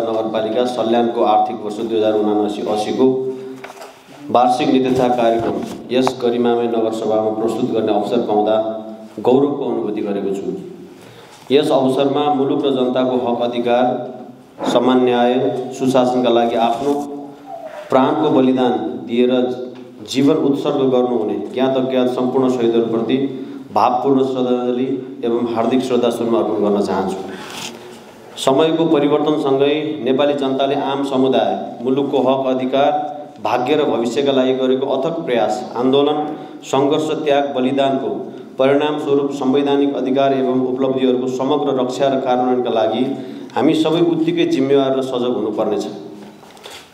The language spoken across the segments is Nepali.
नगरपालिका सल्यानको आर्थिक वर्ष 2079-80 को वार्षिक नीति तथा कार्यक्रम यस गरिमामय नगरसभामा प्रस्तुत गर्ने अवसर पाउँदा गौरवको अनुभूति गरेको छु। यस अवसरमा मुलुक र जनताको हक अधिकार, समान न्याय, सुशासनका लागि आफ्नो प्राणको बलिदान दिएर जीवन उत्सर्ग गर्नुहुने ज्ञात अज्ञात सम्पूर्ण शहीदहरूप्रति भावपूर्ण श्रद्धाञ्जली एवं हार्दिक श्रद्धासुमन अर्पण गर्न चाहन्छु। समयको परिवर्तनसँगै नेपाली जनताले आम समुदाय, मुलुकको हक अधिकार, भाग्य र भविष्यका लागि गरेको अथक प्रयास, आन्दोलन, सङ्घर्ष, त्याग, बलिदानको परिणामस्वरूप संवैधानिक अधिकार एवं उपलब्धिहरूको समग्र रक्षा र कार्यान्वयनका लागि हामी सबै उत्तिकै जिम्मेवार र सजग हुनुपर्नेछ।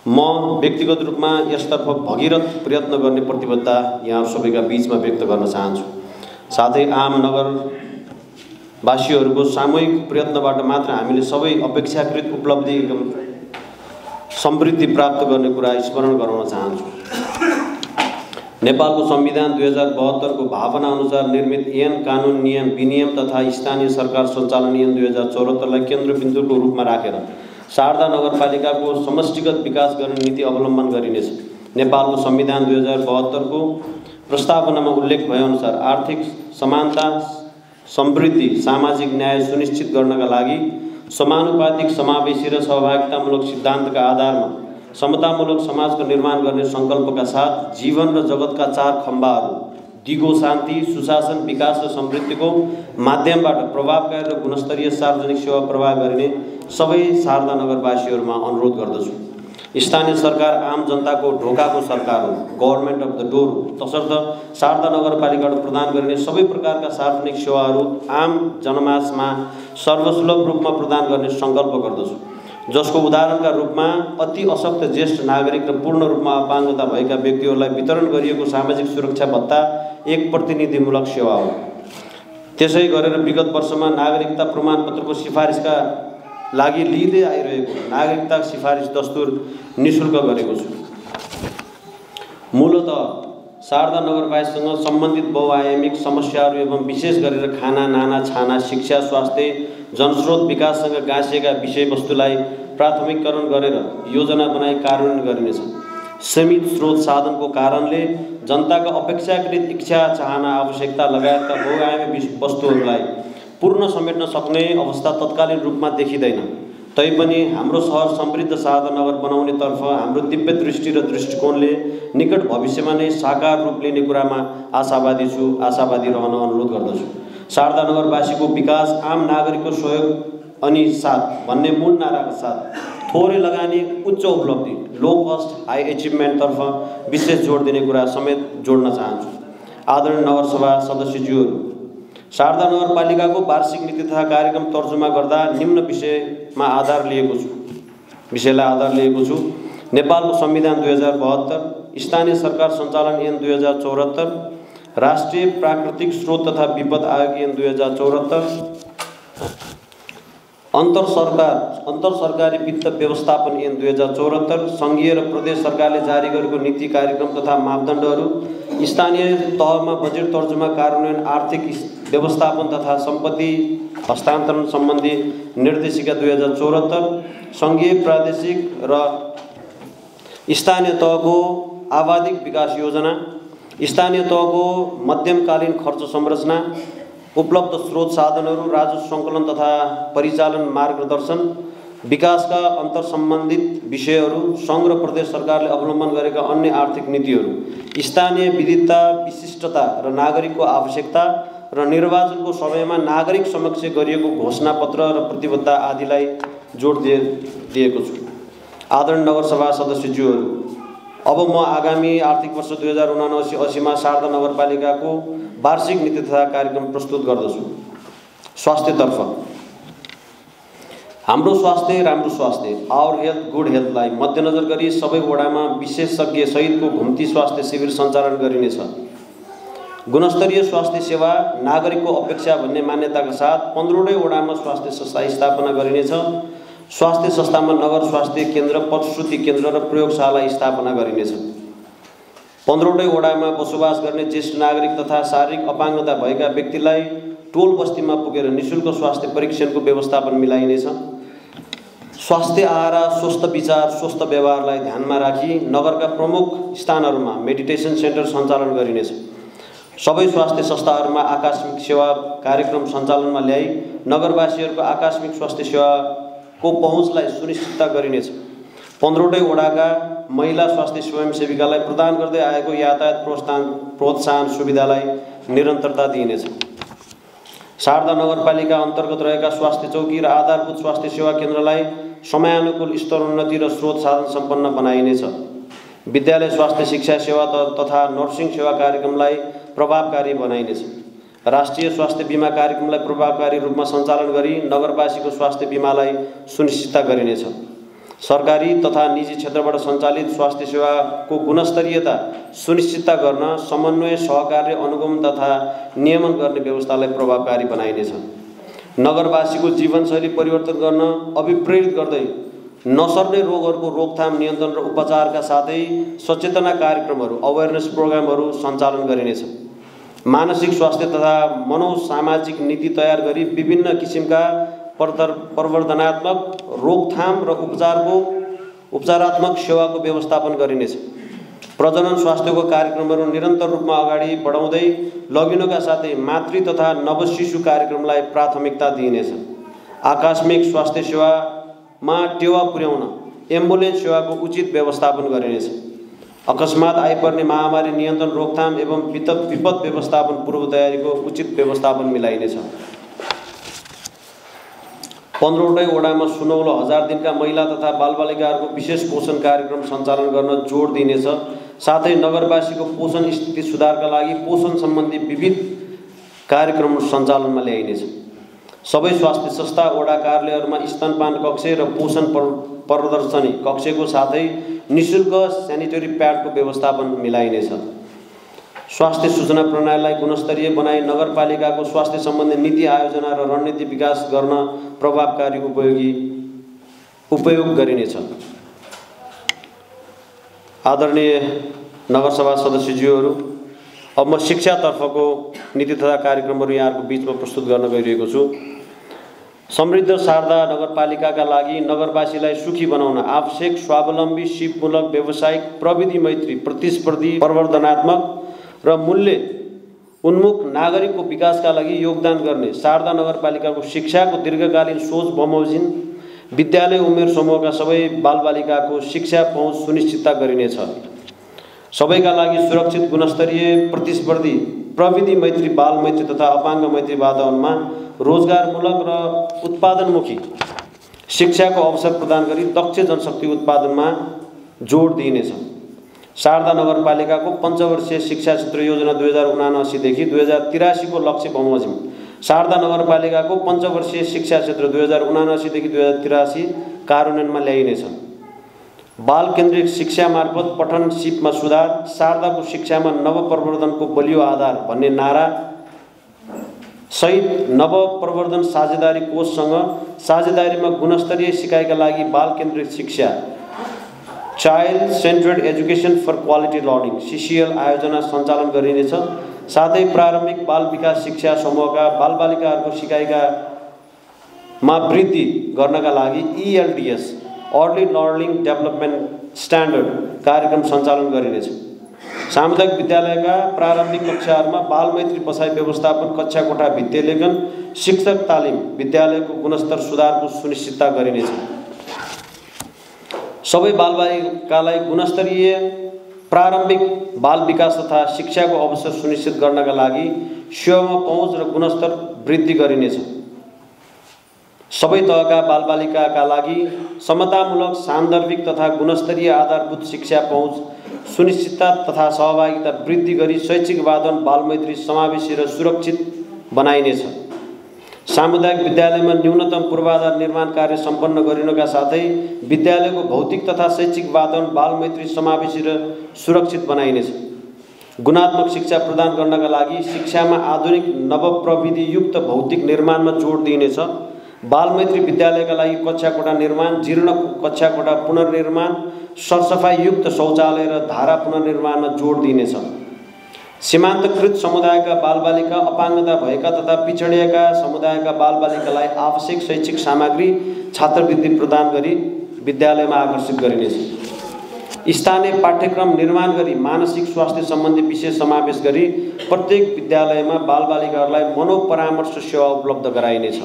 म व्यक्तिगत रूपमा यसतर्फ भगीरथ प्रयत्न गर्ने प्रतिबद्धता यहाँ सबैका बीचमा व्यक्त गर्न चाहन्छु। साथै आम नगरवासीहरूको सामूहिक प्रयत्नबाट मात्र हामीले सबै अपेक्षाकृत उपलब्धि एवं समृद्धि प्राप्त गर्ने कुरा स्मरण गराउन चाहन्छु। नेपालको संविधान 2072 को भावना अनुसार निर्मित ऐन, कानुन, नियम, विनियम तथा स्थानीय सरकार सञ्चालन ऐन 2074 लाई केन्द्रबिन्दुको रूपमा राखेर शारदा नगरपालिकाको समष्टिगत विकास गर्ने नीति अवलम्बन गरिनेछ। नेपालको संविधान 2072 को प्रस्तावनामा उल्लेख भएअनुसार आर्थिक समानता, समृद्धि, सामाजिक न्याय सुनिश्चित गर्नका लागि समानुपातिक, समावेशी र सहभागितामूलक सिद्धान्तका आधारमा समतामूलक समाजको निर्माण गर्ने सङ्कल्पका साथ जीवन र जगतका चार खम्बाहरू दिगो, शान्ति, सुशासन, विकास र समृद्धिको माध्यमबाट प्रभावकारी र गुणस्तरीय सार्वजनिक सेवा प्रवाह गरिने सबै शारदा नगरवासीहरूमा अनुरोध गर्दछु। स्थानीय सरकार आम जनताको ढोकाको सरकार हो, गभर्नमेन्ट अफ द डोर हो। तसर्थ शारदा नगरपालिकाबाट प्रदान गरिने सबै प्रकारका सार्वजनिक सेवाहरू आम जनमासमा सर्वसुलभ रूपमा प्रदान गर्ने सङ्कल्प गर्दछु, जसको उदाहरणका रूपमा अति अशक्त ज्येष्ठ नागरिक र पूर्ण रूपमा अपाङ्गता भएका व्यक्तिहरूलाई वितरण गरिएको सामाजिक सुरक्षा भत्ता एक प्रतिनिधिमूलक सेवा हो। त्यसै गरेर विगत वर्षमा नागरिकता प्रमाणपत्रको सिफारिसका लागि लिँदै आइरहेको नागरिकता सिफारिस दस्तुर निःशुल्क गरेको छु। मूलतः शारदा नगरवासीसँग सम्बन्धित बहुआयामिक समस्याहरू एवं विशेष गरेर खाना, नाना, छाना, शिक्षा, स्वास्थ्य, जनस्रोत विकाससँग गाँसिएका विषयवस्तुलाई प्राथमिकरण गरेर योजना बनाई कार्यान्वयन गरिनेछ। सीमित स्रोत साधनको कारणले जनताका अपेक्षाकृत इच्छा, चाहना, आवश्यकता लगायतका बहुआयामी वस्तुहरूलाई पूर्ण समेट्न सक्ने अवस्था तत्कालीन रूपमा देखिँदैन। तैपनि हाम्रो सहर समृद्ध शारदा नगर बनाउनेतर्फ हाम्रो दिव्य दृष्टि र दृष्टिकोणले निकट भविष्यमा नै साकार रूप लिने कुरामा आशावादी रहन अनुरोध गर्दछु। शारदा नगरवासीको विकास आम नागरिकको सहयोग अनि साथ भन्ने मूल नाराका साथ थोरै लगानी, उच्च उपलब्धि, लो कस्ट, हाई अचिभमेन्टतर्फ विशेष जोड दिने कुरा समेत जोड्न चाहन्छु। आदरणीय नगरसभा सदस्यज्यूहरू, शारदा नगरपालिकाको वार्षिक नीति तथा कार्यक्रम तर्जुमा गर्दा निम्न विषयलाई आधार लिएको छु। नेपालको संविधान 2072, स्थानीय सरकार सञ्चालन ऐन 2074, राष्ट्रिय प्राकृतिक स्रोत तथा विपद आयोग ऐन 2074, अन्तरसरकारी वित्त व्यवस्थापन ऐन 2074, सङ्घीय र प्रदेश सरकारले जारी गरेको नीति, कार्यक्रम तथा मापदण्डहरू, स्थानीय तहमा बजेट तर्जुमा कार्यान्वयन, आर्थिक व्यवस्थापन तथा सम्पत्ति हस्तान्तरण सम्बन्धी निर्देशिका 2074, सङ्घीय, प्रादेशिक र स्थानीय तहको आवधिक विकास योजना, स्थानीय तहको मध्यमकालीन खर्च संरचना, उपलब्ध स्रोत साधनहरू, राजस्व सङ्कलन तथा परिचालन मार्गदर्शन, विकासका अन्तर्सम्बन्धित विषयहरू, सङ्घ र प्रदेश सरकारले अवलम्बन गरेका अन्य आर्थिक नीतिहरू, स्थानीय विविधता, विशिष्टता र नागरिकको आवश्यकता र निर्वाचनको समयमा नागरिक समक्ष गरिएको घोषणापत्र र प्रतिबद्धता आदिलाई जोड दिएको छु। आदरणीय नगरसभा सदस्यज्यूहरू, अब म आगामी आर्थिक वर्ष 2079-80 मा शारदा नगरपालिकाको वार्षिक नीति तथा कार्यक्रम प्रस्तुत गर्दछु। स्वास्थ्यतर्फ हाम्रो स्वास्थ्य राम्रो स्वास्थ्य आवर हेल्थ गुड हेल्थलाई मध्यनजर गरी सबै वडामा विशेषज्ञ सहितको घुम्ती स्वास्थ्य शिविर सञ्चालन गरिनेछ। गुणस्तरीय स्वास्थ्य सेवा नागरिकको अपेक्षा भन्ने मान्यताका साथ 15वटै वडामा स्वास्थ्य संस्था स्थापना गरिनेछ। स्वास्थ्य संस्थामा नगर स्वास्थ्य केन्द्र, प्रसुति केन्द्र र प्रयोगशाला स्थापना गरिनेछ। 15वटै वडामा बसोबास गर्ने ज्येष्ठ नागरिक तथा शारीरिक अपाङ्गता भएका व्यक्तिलाई टोल बस्तीमा पुगेर निःशुल्क स्वास्थ्य परीक्षणको व्यवस्थापन मिलाइनेछ। स्वास्थ्य आहारा, स्वस्थ विचार, स्वस्थ व्यवहारलाई ध्यानमा राखी नगरका प्रमुख स्थानहरूमा मेडिटेसन सेन्टर सञ्चालन गरिनेछ। सबै स्वास्थ्य संस्थाहरूमा आकस्मिक सेवा कार्यक्रम सञ्चालनमा ल्याई नगरवासीहरूको आकस्मिक स्वास्थ्य सेवाको पहुँचलाई सुनिश्चित गरिनेछ। 15वटै वडाका महिला स्वास्थ्य स्वयंसेविकालाई प्रदान गर्दै आएको यातायात प्रोत्साहन सुविधालाई निरन्तरता दिइनेछ। शारदा नगरपालिका अन्तर्गत रहेका स्वास्थ्य चौकी र आधारभूत स्वास्थ्य सेवा केन्द्रलाई समयानुकूल स्तरोन्नति र स्रोत साधन सम्पन्न बनाइनेछ। विद्यालय स्वास्थ्य शिक्षा सेवा तथा नर्सिङ सेवा कार्यक्रमलाई प्रभावकारी बनाइनेछ। राष्ट्रिय स्वास्थ्य बीमा कार्यक्रमलाई प्रभावकारी रूपमा सञ्चालन गरी नगरवासीको स्वास्थ्य बीमालाई सुनिश्चित गरिनेछ। सरकारी तथा निजी क्षेत्रबाट सञ्चालित स्वास्थ्य सेवाको गुणस्तरीयता सुनिश्चित गर्न समन्वय, सहकार्य, अनुगमन तथा नियमन गर्ने व्यवस्थालाई प्रभावकारी बनाइनेछ। नगरवासीको जीवनशैली परिवर्तन गर्न अभिप्रेरित गर्दै नसर्ने रोगहरूको रोकथाम, नियन्त्रण र उपचारका साथै सचेतना कार्यक्रमहरू, अवेरनेस प्रोग्रामहरू सञ्चालन गरिनेछ। मानसिक स्वास्थ्य तथा मनोसामाजिक नीति तयार गरी विभिन्न किसिमका प्रवर्धनात्मक, रोकथाम र उपचारात्मक सेवाको व्यवस्थापन गरिनेछ। प्रजनन स्वास्थ्यको कार्यक्रमहरू निरन्तर रूपमा अगाडि बढाउँदै लगिनुका साथै मातृ तथा नवशिशु कार्यक्रमलाई प्राथमिकता दिइनेछ। आकस्मिक स्वास्थ्य सेवामा टेवा पुर्याउन एम्बुलेन्स सेवाको उचित व्यवस्थापन गरिनेछ। अकस्मात आइपर्ने महामारी नियन्त्रण, रोकथाम एवं विपद व्यवस्थापन पूर्व तयारीको उचित व्यवस्थापन मिलाइनेछ। 15वटै वडामा सुनौलो 1000 दिनका महिला तथा बालबालिकाहरूको विशेष पोषण कार्यक्रम सञ्चालन गर्न जोड दिइनेछ। साथै नगरवासीको पोषण स्थिति सुधारका लागि पोषण सम्बन्धी विविध कार्यक्रम सञ्चालनमा ल्याइनेछ। सबै स्वास्थ्य संस्था, वडा कार्यालयहरूमा स्तनपान कक्ष र पोषण प्रदर्शनी कक्षको साथै निःशुल्क स्यानिटरी प्याडको व्यवस्थापन मिलाइनेछ। स्वास्थ्य सूचना प्रणालीलाई गुणस्तरीय बनाई नगरपालिकाको स्वास्थ्य सम्बन्धी नीति आयोजना र रणनीति विकास गर्न प्रभावकारी उपयोग गरिनेछ। आदरणीय नगरसभा सदस्यज्यूहरू, अब म शिक्षातर्फको नीति तथा कार्यक्रमहरू यहाँहरूको बीचमा प्रस्तुत गर्न गइरहेको छु। समृद्ध शारदा नगरपालिकाका लागि नगरवासीलाई सुखी बनाउन आवश्यक स्वावलम्बी, सिपमूलक, व्यावसायिक, प्रविधि मैत्री, प्रतिस्पर्धी, प्रवर्धनात्मक र मूल्य उन्मुख नागरिकको विकासका लागि योगदान गर्ने शारदा नगरपालिकाको शिक्षाको दीर्घकालीन सोच बमोजिम विद्यालय उमेर समूहका सबै बालबालिकाको शिक्षा पहुँच सुनिश्चित गरिनेछ। सबैका लागि सुरक्षित, गुणस्तरीय, प्रतिस्पर्धी, प्रविधि मैत्री, बाल मैत्री तथा अपाङ्ग मैत्री वातावरणमा रोजगारमूलक र उत्पादनमुखी शिक्षाको अवसर प्रदान गरी दक्ष जनशक्ति उत्पादनमा जोड दिइनेछ। शारदा नगरपालिकाको पञ्चवर्षीय शिक्षा क्षेत्र योजना 2079 देखि 2083 को लक्ष्य बमोजिम शारदा नगरपालिकाको पञ्चवर्षीय शिक्षा क्षेत्र 2079 देखि 2083 कार्यान्वयनमा ल्याइनेछ। बाल केन्द्रित शिक्षा मार्फत पठन सिपमा सुधार, शारदाको शिक्षामा नवप्रवर्धनको बलियो आधार भन्ने नारा सहित नवप्रवर्धन साझेदारी कोषसँग साझेदारीमा गुणस्तरीय सिकाइका लागि बाल केन्द्रित शिक्षा, child centred education for quality learning CCL आयोजना सञ्चालन गरिनेछ। साथै प्रारम्भिक बाल विकास शिक्षा समूहका बालबालिकाहरूको सिकाइकामा वृद्धि गर्नका लागि ELDS early learning development standard कार्यक्रम सञ्चालन गरिनेछ। सामुदायिक विद्यालयका प्रारम्भिक कक्षाहरूमा बालमैत्री बसाइ व्यवस्थापन, कक्षा कोठा भित्ते लेखन, शिक्षक तालिम, विद्यालयको गुणस्तर सुधारको सुनिश्चित गरिनेछ। सबै बालबालिकालाई गुणस्तरीय प्रारम्भिक बाल विकास तथा शिक्षाको अवसर सुनिश्चित गर्नका लागि सेवामा पहुँच र गुणस्तर वृद्धि गरिनेछ। सबै तहका बालबालिकाका लागि समतामूलक, सान्दर्भिक तथा गुणस्तरीय आधारभूत शिक्षा पहुँच सुनिश्चितता तथा सहभागिता वृद्धि गरी शैक्षिक वातावरण बालमैत्री, समावेशी र सुरक्षित बनाइनेछ। सामुदायिक विद्यालयमा न्यूनतम पूर्वाधार निर्माण कार्य सम्पन्न गरिनुका साथै विद्यालयको भौतिक तथा शैक्षिक वातावरण बालमैत्री समावेशी र सुरक्षित बनाइनेछ। गुणात्मक शिक्षा प्रदान गर्नका लागि शिक्षामा आधुनिक नवप्रविधियुक्त भौतिक निर्माणमा जोड दिइनेछ। बालमैत्री विद्यालयका लागि कक्षाकोठा निर्माण, जीर्ण कक्षाकोठा पुनर्निर्माण, सरसफाइयुक्त शौचालय र धारा पुनर्निर्माणमा जोड दिइनेछ। सीमान्तकृत समुदायका बालबालिका, अपाङ्गता भएका तथा पिछडिएका समुदायका बालबालिकालाई आवश्यक शैक्षिक सामग्री, छात्रवृत्ति प्रदान गरी विद्यालयमा आकर्षित गरिनेछ। स्थानीय पाठ्यक्रम निर्माण गरी मानसिक स्वास्थ्य सम्बन्धी विषय समावेश गरी प्रत्येक विद्यालयमा बालबालिकाहरूलाई मनोपरामर्श सेवा उपलब्ध गराइनेछ।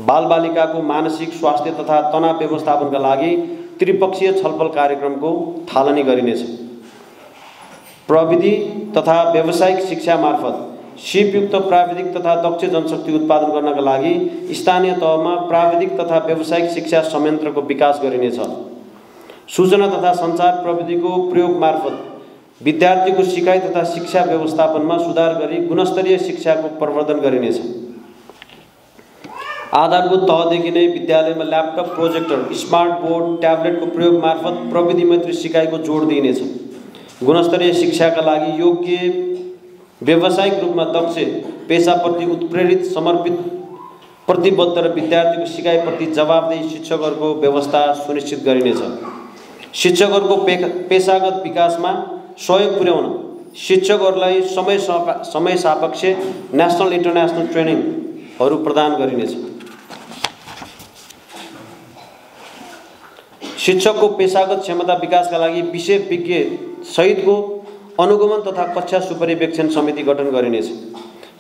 बालबालिकाको मानसिक स्वास्थ्य तथा तनाव व्यवस्थापनका लागि त्रिपक्षीय छलफल कार्यक्रमको थालनी गरिनेछ। प्रविधि तथा व्यावसायिक शिक्षा मार्फत सिपयुक्त प्राविधिक तथा दक्ष जनशक्ति उत्पादन गर्नका लागि स्थानीय तहमा प्राविधिक तथा व्यावसायिक शिक्षा संयन्त्रको विकास गरिनेछ। सूचना तथा सञ्चार प्रविधिको प्रयोग मार्फत विद्यार्थीको सिकाइ तथा शिक्षा व्यवस्थापनमा सुधार गरी गुणस्तरीय शिक्षाको प्रवर्धन गरिनेछ। आधारभूत तहदेखि नै विद्यालयमा ल्यापटप, प्रोजेक्टर, स्मार्ट बोर्ड, ट्याब्लेटको प्रयोग मार्फत प्रविधि मैत्री सिकाइको जोड दिइनेछ। गुणस्तरीय शिक्षाका लागि योग्य, व्यावसायिक रूपमा दक्ष, पेसाप्रति उत्प्रेरित, समर्पित, प्रतिबद्ध र विद्यार्थीको सिकाइप्रति जवाबदेही शिक्षकहरूको व्यवस्था सुनिश्चित गरिनेछ। शिक्षकहरूको पेसागत विकासमा सहयोग पुर्याउन शिक्षकहरूलाई समय सापेक्ष नेसनल इन्टरनेसनल ट्रेनिङहरू प्रदान गरिनेछ। शिक्षकको पेसागत क्षमता विकासका लागि विषय विज्ञ सहितको अनुगमन तथा कक्षा सुपरिवेक्षण समिति गठन गरिनेछ।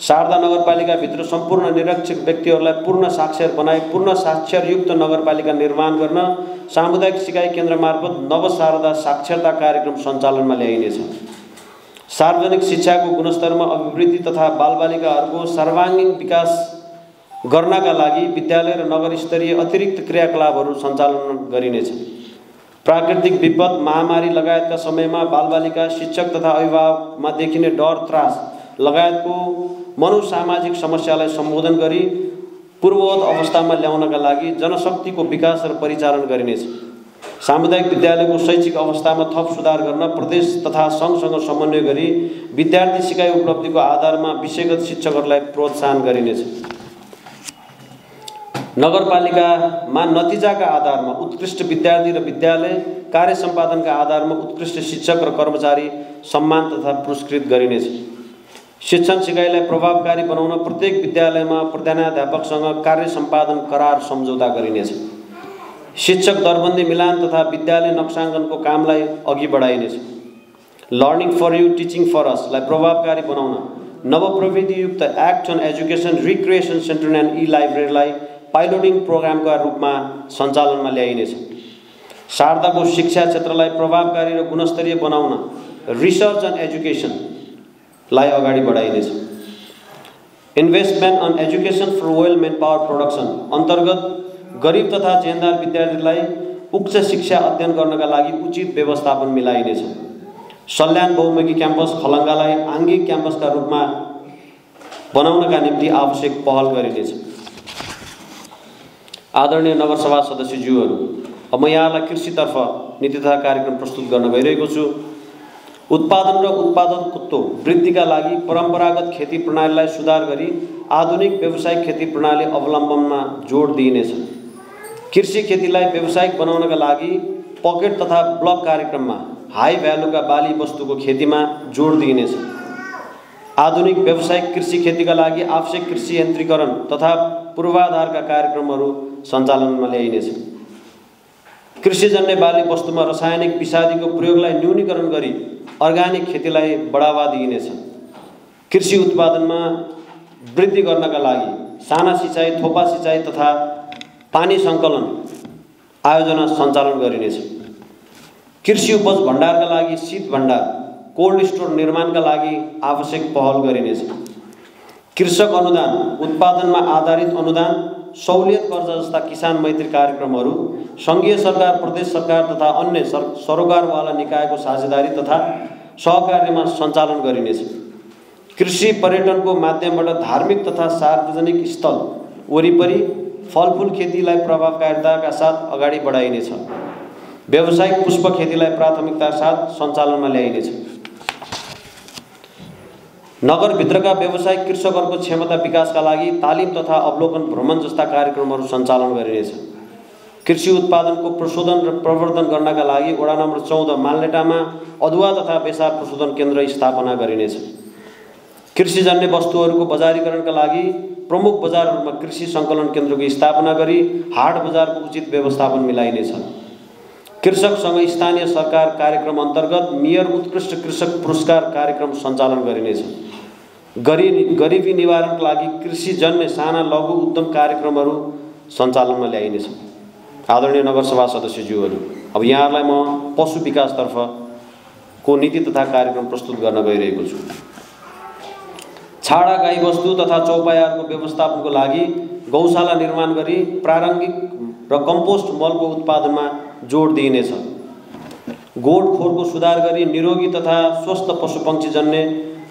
शारदा नगरपालिकाभित्र सम्पूर्ण निरक्षर व्यक्तिहरूलाई पूर्ण साक्षर बनाई पूर्ण साक्षरयुक्त नगरपालिका निर्माण गर्न सामुदायिक सिकाइ केन्द्र मार्फत नव शारदा साक्षरता कार्यक्रम सञ्चालनमा ल्याइनेछ। सार्वजनिक शिक्षाको गुणस्तरमा अभिवृद्धि तथा बालबालिकाहरूको सर्वाङ्गीण विकास गर्नका लागि विद्यालय र नगर स्तरीय अतिरिक्त क्रियाकलापहरू सञ्चालन गरिनेछ। प्राकृतिक विपद, महामारी लगायतका समयमा बालबालिका, शिक्षक तथा अभिभावकमा देखिने डर, त्रास लगायतको मनोसामाजिक समस्यालाई सम्बोधन गरी पूर्ववत अवस्थामा ल्याउनका लागि जनशक्तिको विकास र परिचालन गरिनेछ। सामुदायिक विद्यालयको शैक्षिक अवस्थामा थप सुधार गर्न प्रदेश तथा सङ्घसँग समन्वय गरी विद्यार्थी सिकाइ उपलब्धिको आधारमा विषयगत शिक्षकहरूलाई प्रोत्साहन गरिनेछ। नगरपालिकामा नतिजाका आधारमा उत्कृष्ट विद्यार्थी र विद्यालय कार्य सम्पादनका आधारमा उत्कृष्ट शिक्षक र कर्मचारी सम्मान तथा पुरस्कृत गरिनेछ। शिक्षण सिकाइलाई प्रभावकारी बनाउन प्रत्येक विद्यालयमा प्रधानाध्यापकसँग कार्य सम्पादन करार सम्झौता गरिनेछ। शिक्षक दरबन्दी मिलान तथा विद्यालय नक्साङ्कनको कामलाई अघि बढाइनेछ। Learning for you, teaching for असलाई प्रभावकारी बनाउन नवप्रविधियुक्त act on education recreation centre and ई-लाइब्रेरीलाई पाइलोटिङ प्रोग्रामका रूपमा सञ्चालनमा ल्याइनेछ। शारदाको शिक्षा क्षेत्रलाई प्रभावकारी र गुणस्तरीय बनाउन रिसर्च अन एजुकेसनलाई अगाडि बढाइनेछ। Investment on education for well man power production अन्तर्गत गरिब तथा जेनदार विद्यार्थीलाई उच्च शिक्षा अध्ययन गर्नका लागि उचित व्यवस्थापन मिलाइनेछ। सल्यान बहुमुखी क्याम्पस खलङ्गालाई आङ्गिक क्याम्पसका रूपमा बनाउनका निम्ति आवश्यक पहल गरिनेछ। आदरणीय नगरसभा सदस्यज्यूहरू, अब म यहाँलाई कृषितर्फ नीति तथा कार्यक्रम प्रस्तुत गर्न गइरहेको छु। उत्पादन र उत्पादकत्व वृद्धिका लागि परम्परागत खेती प्रणालीलाई सुधार गरी आधुनिक व्यावसायिक खेती प्रणाली अवलम्बनमा जोड दिइनेछ। कृषि खेतीलाई व्यावसायिक बनाउनका लागि पकेट तथा ब्लक कार्यक्रममा हाई भ्यालुका बाली वस्तुको खेतीमा जोड दिइनेछ। आधुनिक व्यावसायिक कृषि खेतीका लागि आवश्यक कृषि यन्त्रीकरण तथा पूर्वाधारका कार्यक्रमहरू सञ्चालनमा ल्याइनेछ। कृषिजन्य बाली वस्तुमा रासायनिक विषादीको प्रयोगलाई न्यूनीकरण गरी अर्ग्यानिक खेतीलाई बढावा दिइनेछ। कृषि उत्पादनमा वृद्धि गर्नका लागि साना सिँचाइ, थोपा सिँचाइ तथा पानी सङ्कलन आयोजना सञ्चालन गरिनेछ। कृषि उपज भण्डारका लागि शीत भण्डार, कोल्ड स्टोर निर्माणका लागि आवश्यक पहल गरिनेछ। कृषक अनुदान, उत्पादनमा आधारित अनुदान, सहुलियत कर्जा जस्ता किसान मैत्री कार्यक्रमहरू सङ्घीय सरकार, प्रदेश सरकार तथा अन्य सरोकारवाला निकायको साझेदारी तथा सहकार्यमा सञ्चालन गरिनेछ। कृषि पर्यटनको माध्यमबाट धार्मिक तथा सार्वजनिक स्थल वरिपरि फलफुल खेतीलाई प्रभावकारिताका साथ अगाडि बढाइनेछ। व्यावसायिक पुष्प खेतीलाई प्राथमिकताका साथ सञ्चालनमा ल्याइनेछ। नगरभित्रका व्यावसायिक कृषकहरूको क्षमता विकासका लागि तालिम तथा अवलोकन भ्रमण जस्ता कार्यक्रमहरू सञ्चालन गरिनेछ। कृषि उत्पादनको प्रशोधन र प्रवर्धन गर्नका लागि वडा नम्बर 14 मालनेटामा अदुवा तथा बेसार प्रशोधन केन्द्र स्थापना गरिनेछ। कृषिजन्य वस्तुहरूको बजारीकरणका लागि प्रमुख बजारहरूमा कृषि सङ्कलन केन्द्रको स्थापना गरी हाट बजारको उचित व्यवस्थापन मिलाइनेछ। कृषकसँग स्थानीय सरकार कार्यक्रम अन्तर्गत मेयर उत्कृष्ट कृषक पुरस्कार कार्यक्रम सञ्चालन गरिनेछ। गरिबी निवारणका लागि कृषिजन्य साना लघु उद्यम कार्यक्रमहरू सञ्चालनमा ल्याइनेछ। आदरणीय नगरसभा सदस्यज्यूहरू, अब यहाँहरूलाई म पशु विकासतर्फको नीति तथा कार्यक्रम प्रस्तुत गर्न गइरहेको छु। छाडा गाईबस्तु तथा चौपायाहरूको व्यवस्थापनको लागि गौशाला निर्माण गरी प्रारम्भिक र कम्पोस्ट मलको उत्पादनमा जोड दिइनेछ। गोठखोरको सुधार गरी निरोगी तथा स्वस्थ पशुपक्षीजन्य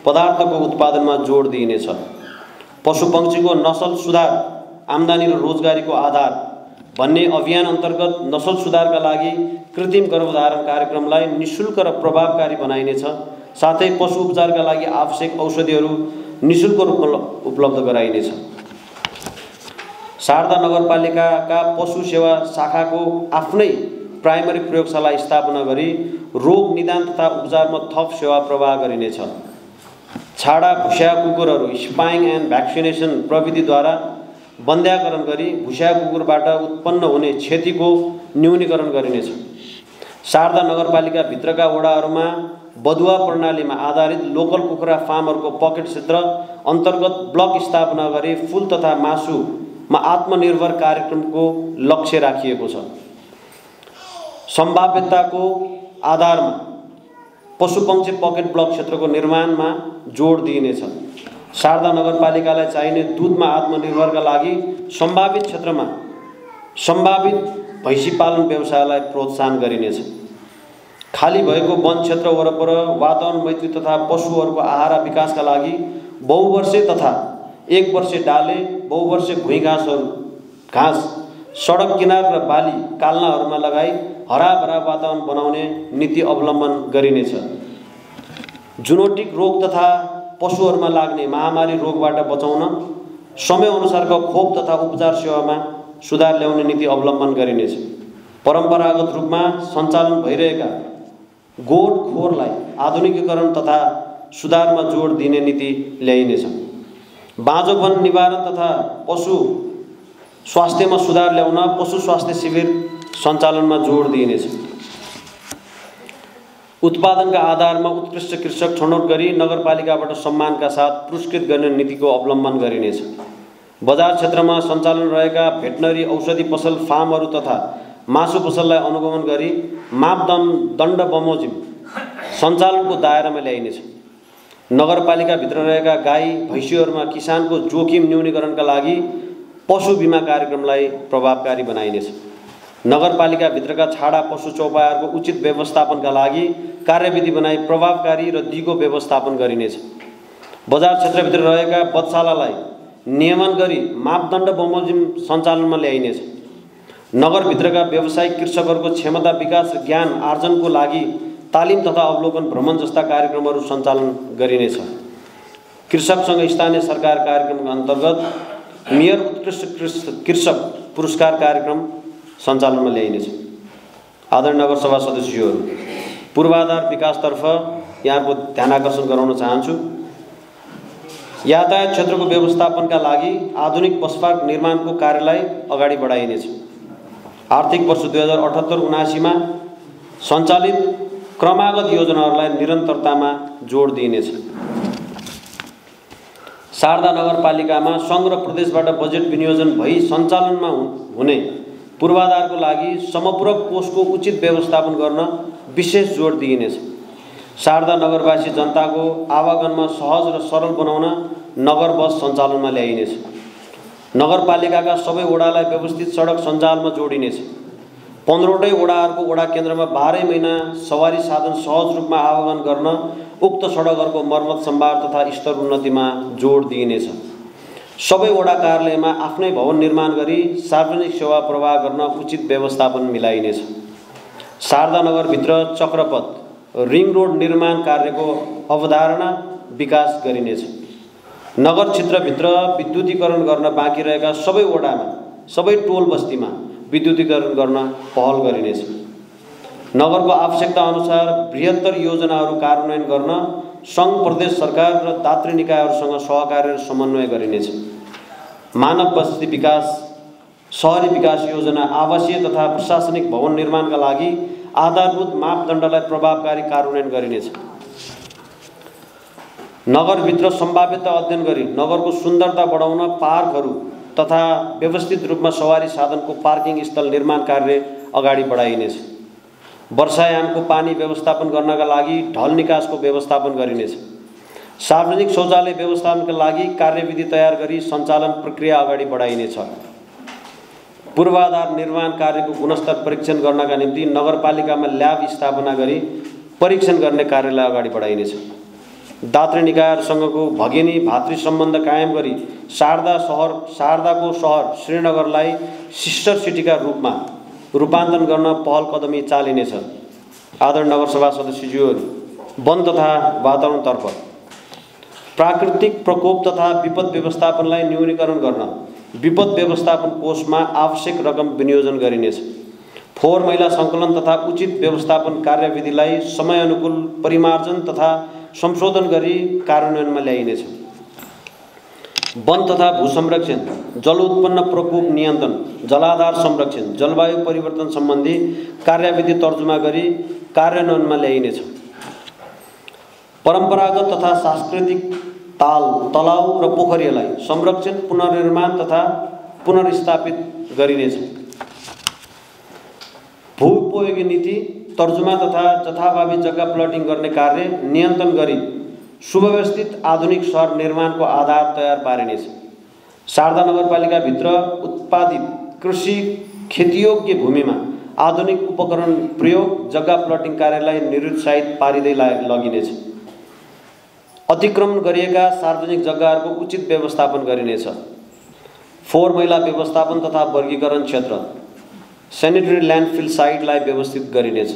पदार्थको उत्पादनमा जोड दिइनेछ। पशुपक्षीको नसल सुधार आम्दानी र रोजगारीको आधार भन्ने अभियान अन्तर्गत नसल सुधारका लागि कृत्रिम गर्भधारण कार्यक्रमलाई निःशुल्क र प्रभावकारी बनाइनेछ। साथै पशु उपचारका लागि आवश्यक औषधिहरू निःशुल्क रूपमा उपलब्ध गराइनेछ। शारदा नगरपालिकाका पशु सेवा शाखाको आफ्नै प्राइमरी प्रयोगशाला स्थापना गरी रोग निदान तथा उपचारमा थप सेवा प्रवाह गरिनेछ। छाडा भुस्या कुकुरहरू स्पाइङ एन्ड भ्याक्सिनेसन प्रविधिद्वारा बन्ध्याकरण गरी भुस्या कुकुरबाट उत्पन्न हुने क्षतिको न्यूनीकरण गरिनेछ। शारदा नगरपालिका भित्रका वडाहरूमा बदुवा प्रणालीमा आधारित लोकल कुखुरा फार्महरूको पकेट क्षेत्र अन्तर्गत ब्लक स्थापना गरी फूल तथा मासुमा आत्मनिर्भर कार्यक्रमको लक्ष्य राखिएको छ। सम्भाव्यताको आधारमा पशुपक्षी पकेट ब्लक क्षेत्रको निर्माणमा जोड दिइनेछ। शारदा नगरपालिकालाई चाहिने दुधमा आत्मनिर्भरका लागि सम्भावित क्षेत्रमा सम्भावित भैँसी पालन व्यवसायलाई प्रोत्साहन गरिनेछ। खाली भएको वन क्षेत्र वरपर वातावरण मैत्री तथा पशुहरूको आहार विकासका लागि बहुवर्षे तथा एक वर्षे डाले बहुवर्षे भुइँ घाँस सडक किनार र बाली काल्नाहरूमा लगाई हराभरा वातावरण बनाउने नीति अवलम्बन गरिनेछ। जुनोटिक रोग तथा पशुहरूमा लाग्ने महामारी रोगबाट बचाउन समयअनुसारको खोप तथा उपचार सेवामा सुधार ल्याउने नीति अवलम्बन गरिनेछ। परम्परागत रूपमा सञ्चालन भइरहेका गोठखोरलाई आधुनिकीकरण तथा सुधारमा जोड दिने नीति ल्याइनेछ। बाँझोपन निवारण तथा पशु स्वास्थ्यमा सुधार ल्याउन पशु स्वास्थ्य शिविर सञ्चालनमा जोड दिइनेछ। उत्पादनका आधारमा उत्कृष्ट कृषक छनौट गरी नगरपालिकाबाट सम्मानका साथ पुरस्कृत गर्ने नीतिको अवलम्बन गरिनेछ। बजार क्षेत्रमा सञ्चालन रहेका भेटनरी औषधि पसल फार्महरू तथा मासु पसललाई अनुगमन गरी मापदण्ड बमोजिम सञ्चालनको दायरामा ल्याइनेछ। नगरपालिकाभित्र रहेका गाई भैँसीहरूमा किसानको जोखिम न्यूनीकरणका लागि पशु बिमा कार्यक्रमलाई प्रभावकारी बनाइनेछ। नगरपालिकाभित्रका छाडा पशु चौपायाहरूको उचित व्यवस्थापनका लागि कार्यविधि बनाई प्रभावकारी र दिगो व्यवस्थापन गरिनेछ। बजार क्षेत्रभित्र रहेका बधशालालाई नियमन गरी मापदण्ड बमोजिम सञ्चालनमा ल्याइनेछ। नगरभित्रका व्यावसायिक कृषकहरूको क्षमता विकास र ज्ञान आर्जनको लागि तालिम तथा अवलोकन भ्रमण जस्ता कार्यक्रमहरू सञ्चालन गरिनेछ। कृषकसँग स्थानीय सरकार कार्यक्रमको अन्तर्गत मेयर उत्कृष्ट कृषक पुरस्कार कार्यक्रम सञ्चालनमा ल्याइनेछ। आदरणीय नगरसभा सदस्यहरू, पूर्वाधार विकासतर्फ यहाँको ध्यान आकर्षण गराउन चाहन्छु। यातायात क्षेत्रको व्यवस्थापनका लागि आधुनिक बस पार्क निर्माणको कार्यलाई अगाडि बढाइनेछ। आर्थिक वर्ष 2078-79 मा सञ्चालित क्रमागत योजनाहरूलाई निरन्तरतामा जोड दिइनेछ। शारदा नगरपालिकामा सङ्घ र प्रदेशबाट बजेट विनियोजन भई सञ्चालनमा हुने पूर्वाधारको लागि समपूरक कोषको उचित व्यवस्थापन गर्न विशेष जोड दिइनेछ। शारदा नगरवासी जनताको आवागमनमा सहज र सरल बनाउन नगर बस सञ्चालनमा ल्याइनेछ। नगरपालिकाका सबै वडालाई व्यवस्थित सडक सञ्जालमा जोडिनेछ। 15वटै वडाहरूको वडा केन्द्रमा 12 महिना सवारी साधन सहज रूपमा आवागमन गर्न उक्त सडकहरूको मर्मत सम्भार तथा स्तर उन्नतिमा जोड दिइनेछ। सबै वडा कार्यालयमा आफ्नै भवन निर्माण गरी सार्वजनिक सेवा प्रवाह गर्न उचित व्यवस्थापन मिलाइनेछ। शारदा नगरभित्र चक्रपथ रिङ रोड निर्माण कार्यको अवधारणा विकास गरिनेछ। नगर क्षेत्रभित्र विद्युतीकरण गर्न बाँकी रहेका सबै वडामा सबै टोल बस्तीमा विद्युतीकरण गर्न पहल गरिनेछ। नगरको आवश्यकता अनुसार बृहत्तर योजनाहरू कार्यान्वयन गर्न सङ्घ प्रदेश सरकार र दात्री निकायहरूसँग सहकार्य र समन्वय गरिनेछ। मानव बस्ती विकास, शहरी विकास योजना, आवासीय तथा प्रशासनिक भवन निर्माणका लागि आधारभूत मापदण्डलाई प्रभावकारी कार्यान्वयन गरिनेछ। नगरभित्र सम्भाव्यता अध्ययन गरी नगरको सुन्दरता बढाउन पार्कहरू तथा व्यवस्थित रूपमा सवारी साधनको पार्किङ स्थल निर्माण कार्य अगाडि बढाइनेछ। वर्षायामको पानी व्यवस्थापन गर्नका लागि ढल निकासको व्यवस्थापन गरिनेछ। सार्वजनिक शौचालय व्यवस्थापनका लागि कार्यविधि तयार गरी सञ्चालन प्रक्रिया अगाडि बढाइनेछ। पूर्वाधार निर्माण कार्यको गुणस्तर परीक्षण गर्नका निम्ति नगरपालिकामा ल्याब स्थापना गरी परीक्षण गर्ने कार्यलाई अगाडि बढाइनेछ। दात्री निकायहरूसँगको भगिनी भातृ सम्बन्ध कायम गरी शारदाको सहर श्रीनगरलाई सिस्टर सिटीका रूपमा रूपान्तरण गर्न पहल कदमी चालिनेछ। आदरणीय नगरसभा सदस्यज्यूहरू, वन तथा वातावरणतर्फ प्राकृतिक प्रकोप तथा विपद व्यवस्थापनलाई न्यूनीकरण गर्न विपद व्यवस्थापन कोषमा आवश्यक रकम विनियोजन गरिनेछ। फोहोर मैला सङ्कलन तथा उचित व्यवस्थापन कार्यविधिलाई समयानुकूल परिमार्जन तथा संशोधन गरी कार्यान्वयनमा ल्याइनेछ। वन तथा भू संरक्षण, जल उत्पन्न प्रकोप नियन्त्रण, जलाधार संरक्षण, जलवायु परिवर्तन सम्बन्धी कार्यविधि तर्जुमा गरी कार्यान्वयनमा ल्याइनेछ। परम्परागत तथा सांस्कृतिक ताल, तलाउ र पोखरीलाई संरक्षण, पुनर्निर्माण तथा पुनर्स्थापित गरिनेछ। भू उपयोगी नीति तर्जुमा तथा जथाभावी जग्गा प्लटिङ गर्ने कार्य नियन्त्रण गरी सुव्यवस्थित आधुनिक सहर निर्माणको आधार तयार पारिनेछ। शारदा नगरपालिकाभित्र उत्पादित कृषि खेतीयोग्य भूमिमा आधुनिक उपकरण प्रयोग जग्गा प्लटिङ कार्यलाई निरुत्साहित पारिँदै लगिनेछ। अतिक्रमण गरिएका सार्वजनिक जग्गाहरूको उचित व्यवस्थापन गरिनेछ। फोहोर मैला व्यवस्थापन तथा वर्गीकरण क्षेत्र, सेनिटरी ल्यान्डफिल साइटलाई व्यवस्थित गरिनेछ।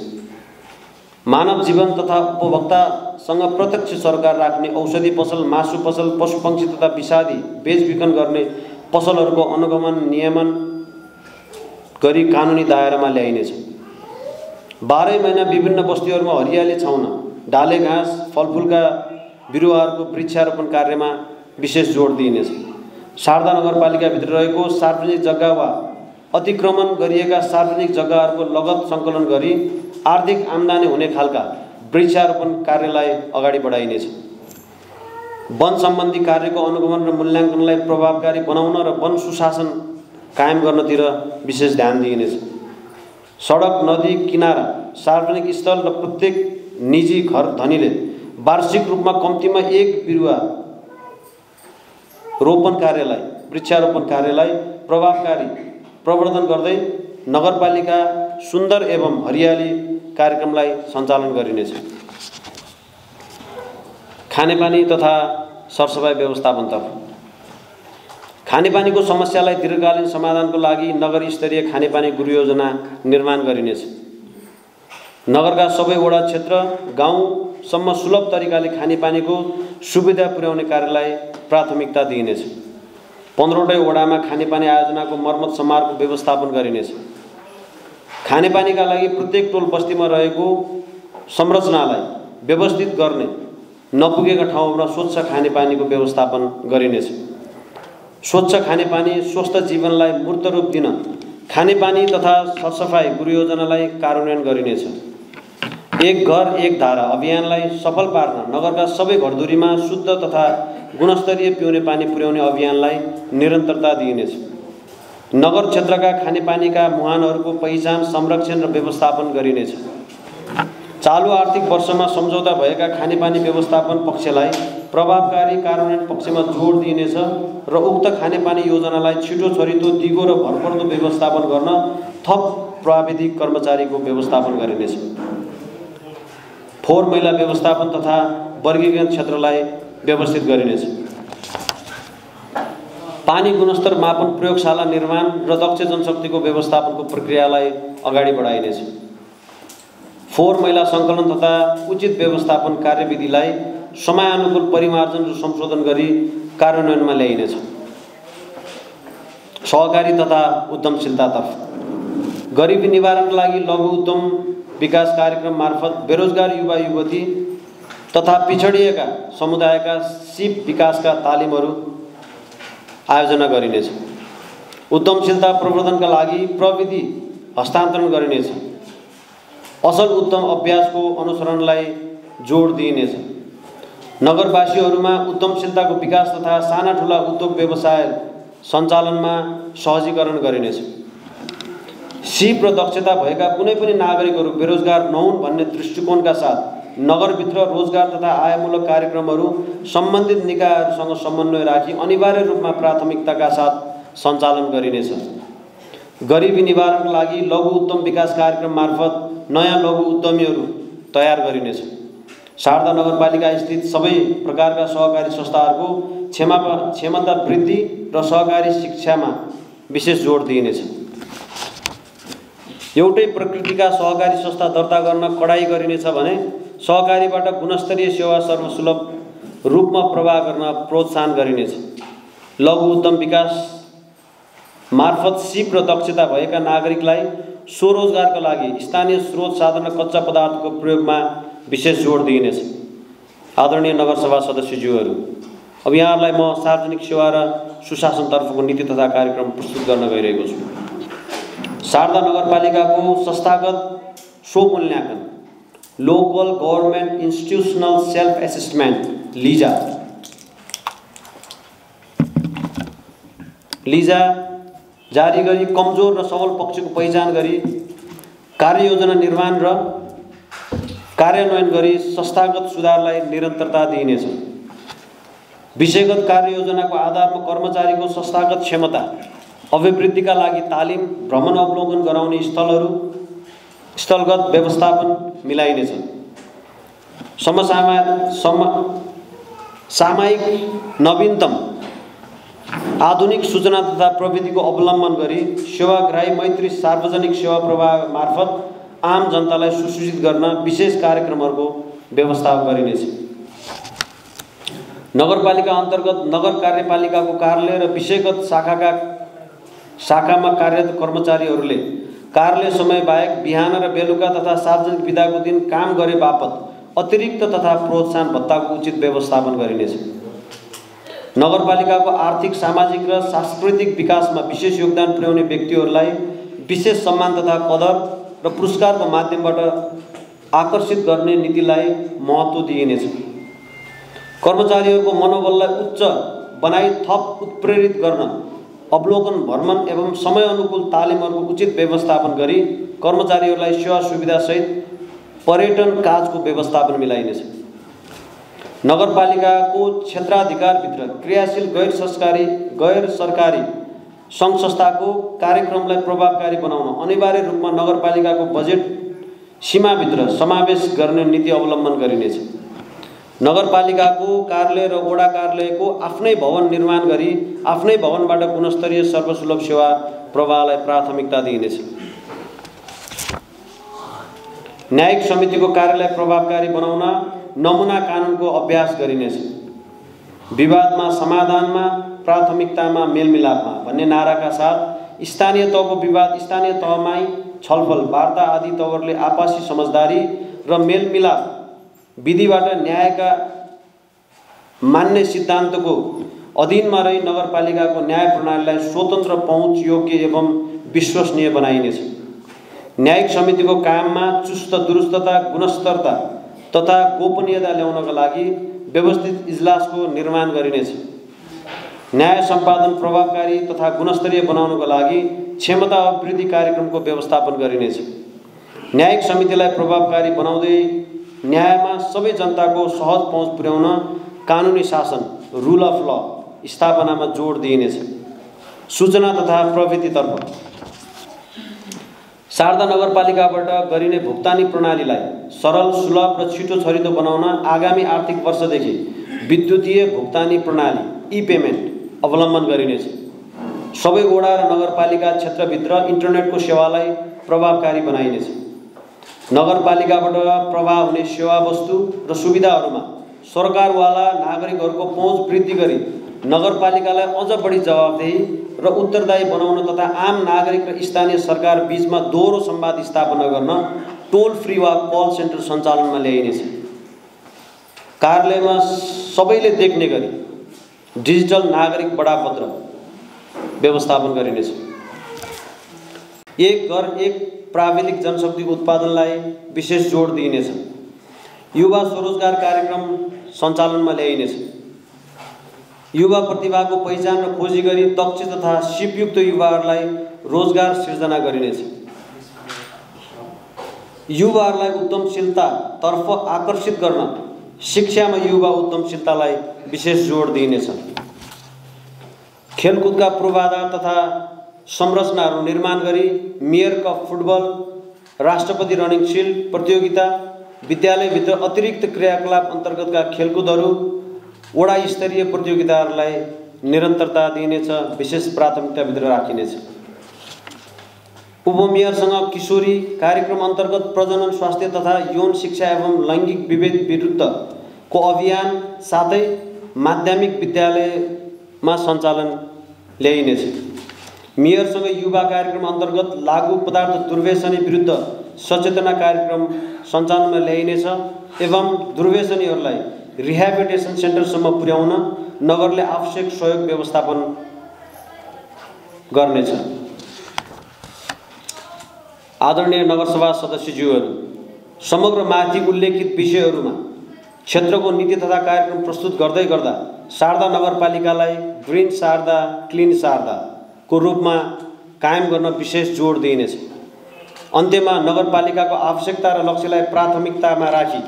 मानव जीवन तथा उपभोक्तासँग प्रत्यक्ष सरकार राख्ने औषधि पसल, मासु पसल, पशुपक्षी तथा विषादी बेचबिखन गर्ने पसलहरूको अनुगमन नियमन गरी कानुनी दायरामा ल्याइनेछ। 12 महिना विभिन्न बस्तीहरूमा हरियाली छाउन डाले घाँस, फलफुलका बिरुवाहरूको वृक्षारोपण कार्यमा विशेष जोड दिइनेछ। शारदा नगरपालिकाभित्र रहेको सार्वजनिक जग्गा वा अतिक्रमण गरिएका सार्वजनिक जग्गाहरूको लगत सङ्कलन गरी आर्थिक आम्दानी हुने खालका वृक्षारोपण कार्यलाई अगाडि बढाइनेछ। वन सम्बन्धी कार्यको अनुगमन र मूल्याङ्कनलाई प्रभावकारी बनाउन र वन सुशासन कायम गर्नतिर विशेष ध्यान दिइनेछ। सडक, नदी किनारा, सार्वजनिक स्थल र प्रत्येक निजी घर धनीले वार्षिक रूपमा कम्तीमा 1 बिरुवा रोपण कार्यलाई, वृक्षारोपण कार्यलाई प्रभावकारी प्रवर्धन गर्दै नगरपालिका सुन्दर एवं हरियाली कार्यक्रमलाई सञ्चालन गरिनेछ। खानेपानी तथा सरसफाइ व्यवस्थापनतर्फ खानेपानीको समस्यालाई दीर्घकालीन समाधानको लागि नगर स्तरीय खानेपानी गृह योजना निर्माण गरिनेछ। नगरका सबै वडा क्षेत्र गाउँसम्म सुलभ तरिकाले खानेपानीको सुविधा पुर्याउने कार्यलाई प्राथमिकता दिइनेछ। 15वटै वडामा खानेपानी आयोजनाको मर्मत सम्भारको व्यवस्थापन गरिनेछ। खानेपानीका लागि प्रत्येक टोल बस्तीमा रहेको संरचनालाई व्यवस्थित गर्ने नपुगेका ठाउँमा स्वच्छ खानेपानीको व्यवस्थापन गरिनेछ। स्वच्छ खानेपानी स्वस्थ जीवनलाई मूर्त रूप दिन खानेपानी तथा सरसफाइ गृह योजनालाई कार्यान्वयन गरिनेछ। एक घर एक धारा अभियानलाई सफल पार्न नगरका सबै घरधुरीमा शुद्ध तथा गुणस्तरीय पिउने पानी पुर्याउने अभियानलाई निरन्तरता दिइनेछ। नगर क्षेत्रका खानेपानीका मुहानहरूको पहिचान, संरक्षण र व्यवस्थापन गरिनेछ। चालु आर्थिक वर्षमा सम्झौता भएका खानेपानी व्यवस्थापन पक्षलाई प्रभावकारी कार्यान्वयन पक्षमा जोड दिइनेछ र उक्त खानेपानी योजनालाई छिटो छरितो, दिगो र भरपर्दो व्यवस्थापन गर्न थप प्राविधिक कर्मचारीको व्यवस्थापन गरिनेछ। फोहोर मैला व्यवस्थापन तथा वर्गीकरण क्षेत्रलाई व्यवस्थित गरिनेछ। पानी गुणस्तर मापन प्रयोगशाला निर्माण र दक्ष जनशक्तिको व्यवस्थापनको प्रक्रियालाई अगाडि बढाइनेछ। फोहोर मैला सङ्कलन तथा उचित व्यवस्थापन कार्यविधिलाई समयानुकूल परिमार्जन र संशोधन गरी कार्यान्वयनमा ल्याइनेछ। सहकारी तथा उद्यमशीलतातर्फ गरिबी निवारणका लागि लघु उद्यम विकास कार्यक्रम मार्फत बेरोजगार युवा युवती तथा पिछडिएका समुदायका सिप विकासका तालिमहरू आयोजना गरिनेछ। उद्यमशीलता प्रवर्धनका लागि प्रविधि हस्तान्तरण गरिनेछ। असल उद्यम अभ्यासको अनुसरणलाई जोड दिइनेछ। नगरवासीहरूमा उद्यमशीलताको विकास तथा साना ठुला उद्योग व्यवसाय सञ्चालनमा सहजीकरण गरिनेछ। सिप र दक्षता भएका कुनै पनि नागरिकहरू बेरोजगार नहुन् भन्ने दृष्टिकोणका साथ नगरभित्र रोजगार तथा आयमूलक कार्यक्रमहरू सम्बन्धित निकायहरूसँग समन्वय राखी अनिवार्य रूपमा प्राथमिकताका साथ सञ्चालन गरिनेछ। गरिबी निवारणका लागि लघु उद्यम विकास कार्यक्रम मार्फत नयाँ लघु उद्यमीहरू तयार गरिनेछ। शारदा नगरपालिका स्थित सबै प्रकारका सहकारी संस्थाहरूको क्षमता वृद्धि र सहकारी शिक्षामा विशेष जोड दिइनेछ। एउटै प्रकृतिका सहकारी संस्था दर्ता गर्न कडाई गरिनेछ भने सहकारीबाट गुणस्तरीय सेवा सर्वसुलभ रूपमा प्रवाह गर्न प्रोत्साहन गरिनेछ। लघु उद्यम विकास मार्फत सिप र दक्षता भएका नागरिकलाई स्वरोजगारका लागि स्थानीय स्रोत साधन र कच्चा पदार्थको प्रयोगमा विशेष जोड दिइनेछ। आदरणीय नगरसभा सदस्यज्यूहरू, अब यहाँहरूलाई म सार्वजनिक सेवा र सुशासनतर्फको नीति तथा कार्यक्रम प्रस्तुत गर्न गइरहेको छु। शारदा नगरपालिकाको संस्थागत स्वमूल्याङ्कन local government institutional self assessment LISA जारी गरी कमजोर र सबल पक्षको पहिचान गरी कार्ययोजना निर्माण र कार्यान्वयन गरी संस्थागत सुधारलाई निरन्तरता दिइनेछ। विषयगत कार्ययोजनाको आधारमा कर्मचारीको संस्थागत क्षमता अभिवृद्धिका लागि तालिम, भ्रमण अवलोकन गराउने स्थलगत व्यवस्थापन मिलाइनेछ। सामयिक नवीनतम आधुनिक सूचना तथा प्रविधिको अवलम्बन गरी सेवाग्राही मैत्री सार्वजनिक सेवा प्रवाह मार्फत आम जनतालाई सुसूचित गर्न विशेष कार्यक्रमहरूको व्यवस्था गरिनेछ। नगरपालिका अन्तर्गत नगर कार्यपालिकाको कार्यालय र विषयगत शाखामा कार्यरत कर्मचारीहरूले कार्यालय समय बाहेक बिहान र बेलुका तथा सार्वजनिक बिदाको दिन काम गरे बापत अतिरिक्त तथा प्रोत्साहन भत्ताको उचित व्यवस्थापन गरिनेछ। नगरपालिकाको आर्थिक, सामाजिक र सांस्कृतिक विकासमा विशेष योगदान पुर्याउने व्यक्तिहरूलाई विशेष सम्मान तथा कदर र पुरस्कारको माध्यमबाट आकर्षित गर्ने नीतिलाई महत्त्व दिइनेछ। कर्मचारीहरूको मनोबललाई उच्च बनाई थप उत्प्रेरित गर्न अवलोकन, भ्रमण एवं समय अनुकूल तालिमहरूको उचित व्यवस्थापन गरी कर्मचारीहरूलाई सेवा सुविधासहित पर्यटन काजको व्यवस्थापन मिलाइनेछ। नगरपालिकाको क्षेत्राधिकारभित्र क्रियाशील गैर सरकारी सङ्घ संस्थाको कार्यक्रमलाई प्रभावकारी बनाउन अनिवार्य रूपमा नगरपालिकाको बजेट सीमाभित्र समावेश गर्ने नीति अवलम्बन गरिनेछ। नगरपालिकाको कार्यालय र वडा कार्यालयको आफ्नै भवन निर्माण गरी आफ्नै भवनबाट गुणस्तरीय सर्वसुलभ सेवा प्रवाहलाई प्राथमिकता दिइनेछ। न्यायिक समितिको कार्यालय प्रभावकारी बनाउन नमुना कानुनको अभ्यास गरिनेछ। विवादमा समाधानमा, प्राथमिकतामा मेलमिलापमा भन्ने नाराका साथ स्थानीय तहको विवाद स्थानीय तहमै छलफल, वार्ता आदि तवरले आपसी समझदारी र मेलमिलाप विधिबाट न्यायका मान्य सिद्धान्तको अधीनमा रही नगरपालिकाको न्याय प्रणालीलाई स्वतन्त्र, पहुँच योग्य एवं विश्वसनीय बनाइनेछ। न्यायिक समितिको काममा चुस्त दुरुस्तता, गुणस्तरता तथा गोपनीयता ल्याउनका लागि व्यवस्थित इजलासको निर्माण गरिनेछ। न्याय सम्पादन प्रभावकारी तथा गुणस्तरीय बनाउनको लागि क्षमता अभिवृद्धि कार्यक्रमको व्यवस्थापन गरिनेछ। न्यायिक समितिलाई प्रभावकारी बनाउँदै न्यायमा सबै जनताको सहज पहुँच पुर्याउन कानुनी शासन, रुल अफ ल स्थापनामा जोड दिइनेछ। सूचना तथा प्रविधितर्फ शारदा नगरपालिकाबाट गरिने भुक्तानी प्रणालीलाई सरल, सुलभ र छिटो छरितो बनाउन आगामी आर्थिक वर्षदेखि विद्युतीय भुक्तानी प्रणाली ई-पेमेन्ट अवलम्बन गरिनेछ। सबै वडा र नगरपालिका क्षेत्रभित्र इन्टरनेटको सेवालाई प्रभावकारी बनाइनेछ। नगरपालिकाबाट प्रवाह हुने सेवा वस्तु र सुविधाहरूमा सरकारवाला नागरिकहरूको पहुँच वृद्धि गरी नगरपालिकालाई अझ बढी जवाबदेही र उत्तरदायी बनाउन तथा आम नागरिक र स्थानीय सरकार बीचमा दोहोरो संवाद स्थापना गर्न टोल फ्री वा कल सेन्टर सञ्चालनमा ल्याइनेछ। कार्यालयमा सबैले देख्ने गरी डिजिटल नागरिक बडापत्र व्यवस्थापन गरिनेछ। एक घर एक प्राविधिक जनशक्ति उत्पादनलाई विशेष जोड दिइनेछ। युवा स्वरोजगार कार्यक्रम सञ्चालनमा ल्याइनेछ। युवा प्रतिभाको पहिचान र खोजी गरी दक्ष तथा सिपयुक्त युवाहरूलाई रोजगार सिर्जना गरिनेछ। युवाहरूलाई उद्यमशीलतातर्फ आकर्षित गर्न शिक्षामा युवा उद्यमशीलतालाई विशेष जोड दिइनेछ। खेलकुदका पूर्वाधार तथा संरचनाहरू निर्माण गरी मेयर कप फुटबल, राष्ट्रपति रनिङ सिल्ड प्रतियोगिता, विद्यालयभित्र अतिरिक्त क्रियाकलाप अन्तर्गतका खेलकुदहरू, वडा स्तरीय प्रतियोगिताहरूलाई निरन्तरता दिइनेछ, विशेष प्राथमिकताभित्र राखिनेछ। उपमेयरसँग किशोरी कार्यक्रम अन्तर्गत प्रजनन, स्वास्थ्य तथा यौन शिक्षा एवं लैङ्गिक विभेद विरुद्धको अभियान साथै माध्यमिक विद्यालयमा सञ्चालन ल्याइनेछ। मेयरसँग युवा कार्यक्रम अन्तर्गत लागु पदार्थ दुर्व्यसनी विरुद्ध सचेतना कार्यक्रम सञ्चालनमा ल्याइनेछ एवं दुर्व्यसनीहरूलाई रिहेबिलिटेसन सेन्टरसम्म पुर्याउन नगरले आवश्यक सहयोग व्यवस्थापन गर्नेछ। आदरणीय नगरसभा सदस्यज्यूहरू, समग्र माथि उल्लेखित विषयहरूमा क्षेत्रको नीति तथा कार्यक्रम प्रस्तुत गर्दै गर्दा शारदा नगरपालिकालाई ग्रिन शारदा, क्लिन शारदाको रूपमा कायम गर्न विशेष जोड दिइनेछ। अन्त्यमा नगरपालिकाको आवश्यकता र लक्ष्यलाई प्राथमिकतामा राखी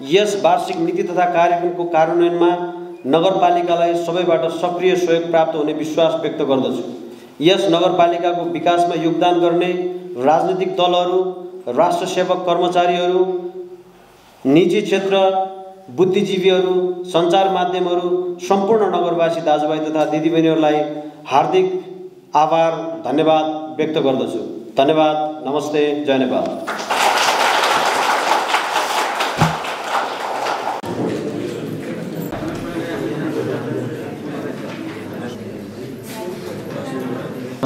यस वार्षिक नीति तथा कार्यक्रमको कार्यान्वयनमा नगरपालिकालाई सबैबाट सक्रिय सहयोग प्राप्त हुने विश्वास व्यक्त गर्दछु। यस नगरपालिकाको विकासमा योगदान गर्ने राजनीतिक दलहरू, राष्ट्र सेवक कर्मचारीहरू, निजी क्षेत्र, बुद्धिजीवीहरू, सञ्चार माध्यमहरू, सम्पूर्ण नगरवासी दाजुभाइ तथा दिदीबहिनीहरूलाई हार्दिक आभार, धन्यवाद व्यक्त गर्दछु। धन्यवाद, नमस्ते, जय नेपाल।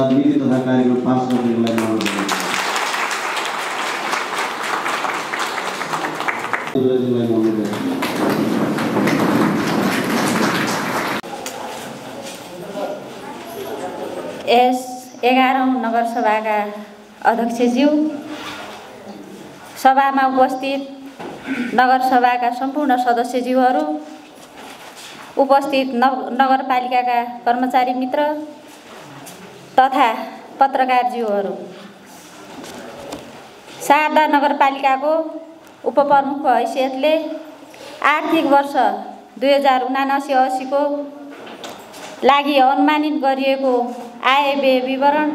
नीति तथा कार्यक्रम पास गर्नेलाई यस 11औं नगरसभाका अध्यक्षज्यू, सभामा उपस्थित नगरसभाका सम्पूर्ण सदस्यज्यूहरू, उपस्थित नगरपालिकाका कर्मचारी मित्र तथा पत्रकारज्यूहरू, शारदा नगरपालिकाको उपप्रमुखको हैसियतले आर्थिक वर्ष 2079-80 को लागि अनुमानित गरिएको आय व्यय विवरण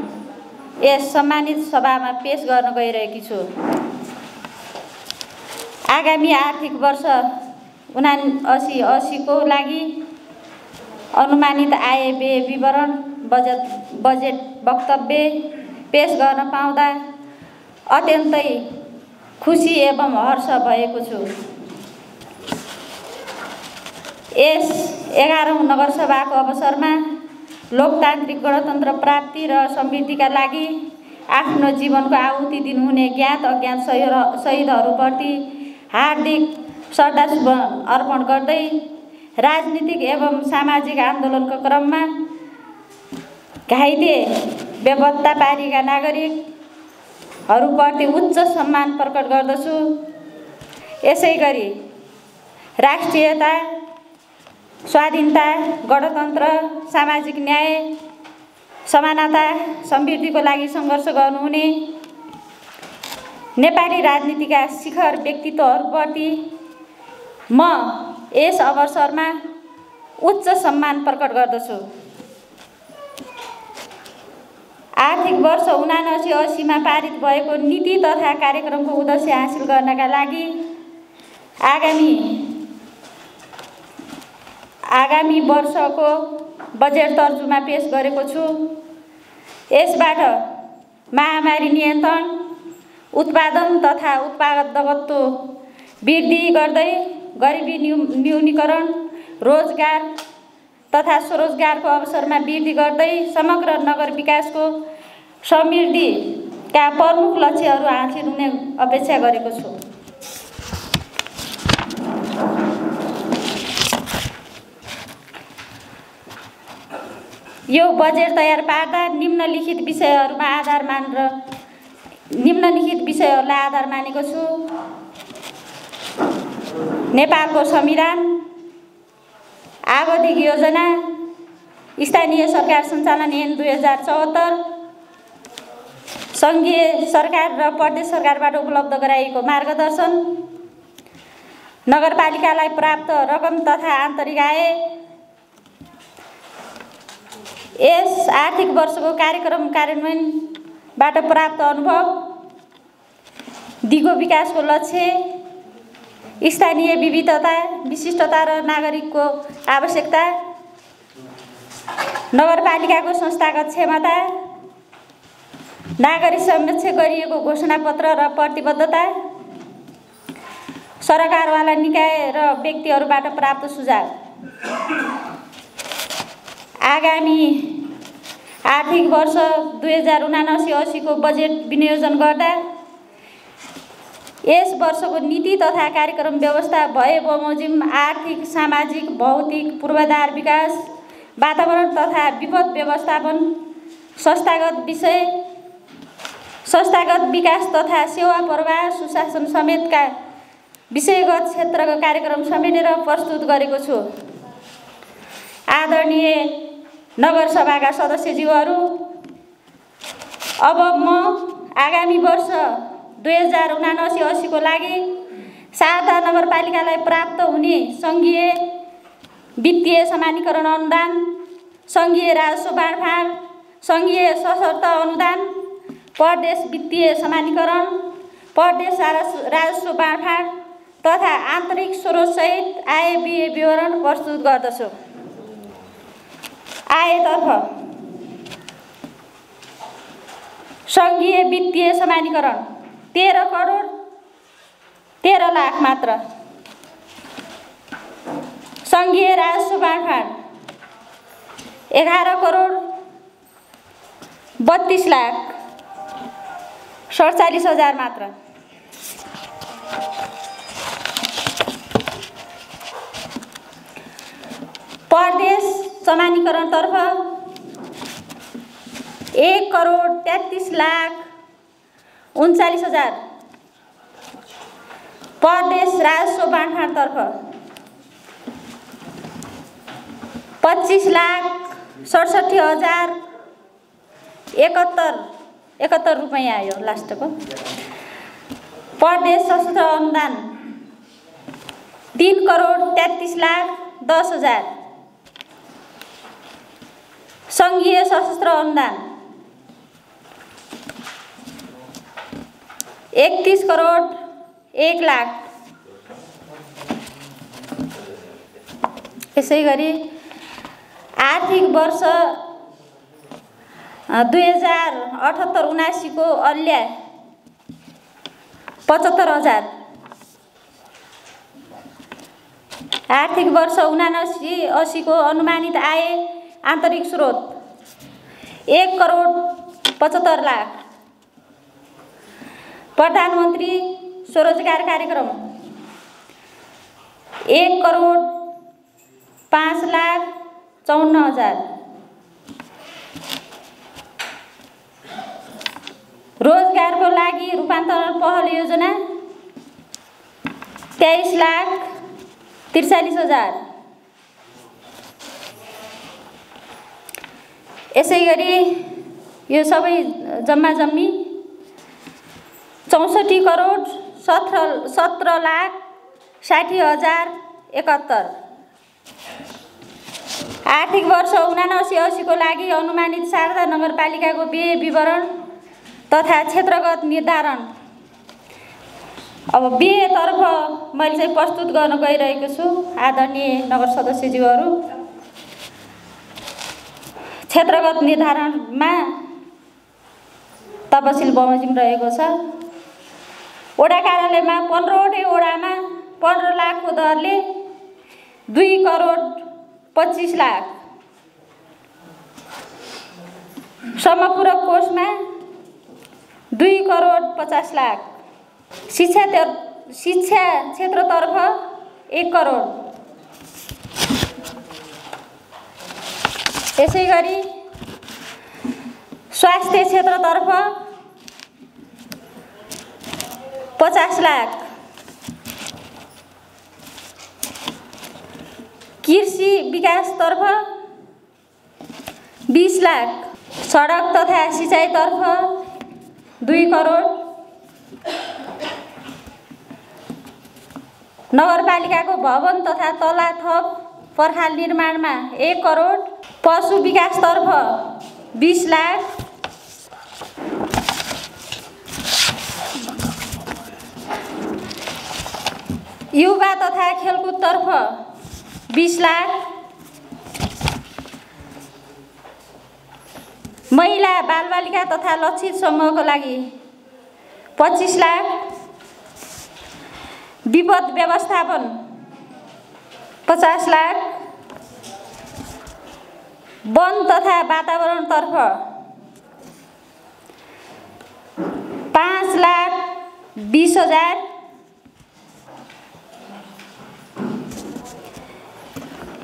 यस सम्मानित सभामा पेश गर्न गइरहेकी छु। आगामी आर्थिक वर्ष 79-80 को लागि अनुमानित आय व्यय विवरण बजेट वक्तव्य पेश गर्न पाउँदा अत्यन्तै खुसी एवं हर्ष भएको छु। यस 11औं नगरसभाको अवसरमा लोकतान्त्रिक गणतन्त्र प्राप्ति र समृद्धिका लागि आफ्नो जीवनको आहुति दिनुहुने ज्ञात अज्ञात शहीदहरूप्रति हार्दिक श्रद्धासुमन अर्पण गर्दै राजनीतिक एवं सामाजिक आन्दोलनको क्रममा घाइते बेपत्ता पारिएका नागरिकहरूप्रति उच्च सम्मान प्रकट गर्दछु। यसै गरी राष्ट्रियता, स्वाधीनता, गणतन्त्र, सामाजिक न्याय, समानता, समृद्धिको लागि सङ्घर्ष गर्नुहुने नेपाली राजनीतिका शिखर व्यक्तित्वहरूप्रति म यस अवसरमा उच्च सम्मान प्रकट गर्दछु। आर्थिक वर्ष 79-80 मा पारित भएको नीति तथा कार्यक्रमको उद्देश्य हासिल गर्नका लागि आगामी वर्षको बजेट तर्जुमा पेश गरेको छु। यसबाट महामारी नियन्त्रण, उत्पादन तथा उत्पादकत्व वृद्धि गर्दै गरिबी न्यूनीकरण, रोजगार तथा स्वरोजगारको अवसरमा वृद्धि गर्दै समग्र नगर विकासको समृद्धिका प्रमुख लक्ष्यहरू हासिल हुने अपेक्षा गरेको छु। यो बजेट तयार पार्दा निम्नलिखित विषयहरूलाई आधार मानेको छु। नेपालको संविधान, आवधिक योजना, स्थानीय सरकार सञ्चालन ऐन 2074, सङ्घीय सरकार र प्रदेश सरकारबाट उपलब्ध गराइएको मार्गदर्शन, नगरपालिकालाई प्राप्त रकम तथा आन्तरिक आय, यस आर्थिक वर्षको कार्यक्रम कार्यान्वयनबाट प्राप्त अनुभव, दिगो विकासको लक्ष्य, स्थानीय विविधता, विशिष्टता र नागरिकको आवश्यकता, नगरपालिकाको संस्थागत क्षमता, नागरिक समक्ष गरिएको घोषणापत्र र प्रतिबद्धता, सरकारवाला निकाय र व्यक्तिहरूबाट प्राप्त सुझाव। आगामी आर्थिक वर्ष 2079-80 को बजेट विनियोजन गर्दा यस वर्षको नीति तथा कार्यक्रम व्यवस्था भए बमोजिम आर्थिक, सामाजिक, भौतिक पूर्वाधार विकास, वातावरण तथा विपद व्यवस्थापन, संस्थागत विकास तथा सेवा प्रवाह, सुशासन समेतका विषयगत क्षेत्रका कार्यक्रम समेटेर प्रस्तुत गरेको छु। आदरणीय नगरसभाका सदस्यज्यूहरू, अब म आगामी वर्ष 2079-80 को लागि शारदा नगरपालिकालाई प्राप्त हुने सङ्घीय वित्तीय समानीकरण अनुदान, सङ्घीय राजस्व बाँडफाँड, सङ्घीय सशर्त अनुदान, प्रदेश वित्तीय समानीकरण, प्रदेश राजस्व बाँडफाँड तथा आन्तरिक स्रोतसहित आय व्यय विवरण प्रस्तुत गर्दछु। आयतर्फ सङ्घीय वित्तीय समानीकरण 13 करोड 13 लाख मात्र, सङ्घीय राजस्व बाँडफाँड 11 करोड 32 लाख 47 हजार मात्र, प्रदेश समानीकरणतर्फ 1 करोड 33 लाख 39 हजार, प्रदेश राजस्व बाँडफाँडतर्फ 25 लाख 67 हजार 71 रुपैयाँ आयो लास्टको। प्रदेश सशस्त्र अनुदान 3 करोड 33 लाख 10 हजार, सङ्घीय सशस्त्र अनुदान 31 करोड 1 लाख। यसै गरी आर्थिक वर्ष 2078-79 को अल्ल्या 75 हजार, आर्थिक वर्ष 79-80 को अनुमानित आय आन्तरिक स्रोत 1 करोड 75 लाख, प्रधानमन्त्री स्वरोजगार कार्यक्रम 1 करोड 5 लाख 54 हजार, रोजगारको लागि रूपान्तरण पहल योजना 23 लाख 43 हजार। यसै गरी यो सबै जम्मा जम्मी 64 करोड 17 लाख 60 हजार 71। आर्थिक वर्ष 79-80 को लागि अनुमानित शारदा नगरपालिकाको व्यय विवरण तथा क्षेत्रगत निर्धारण। अब व्ययतर्फ मैले चाहिँ प्रस्तुत गर्न गइरहेको छु आदरणीय नगर सदस्यज्यूहरू। क्षेत्रगत निर्धारणमा तपसिल बमोजिम रहेको छ। वडा कार्यालयमा 15वटै वडामा 15 लाखको दरले 2 करोड 25 लाख, समपूरक कोषमा 2 करोड 50 लाख, शिक्षा क्षेत्रतर्फ 1 करोड। यसै गरी स्वास्थ्य क्षेत्रतर्फ 50 लाख, कृषि विकासतर्फ 20 लाख, सडक तथा सिँचाइतर्फ 2 करोड, नगरपालिकाको भवन तथा तला थप पर्खाल निर्माणमा 1 करोड, पशु विकासतर्फ 20 लाख, युवा तथा खेलकुदतर्फ 20 लाख, महिला बालबालिका तथा लक्षित समूहको लागि 25 लाख, विपद व्यवस्थापन 50 लाख, वन तथा वातावरणतर्फ 5,20,000,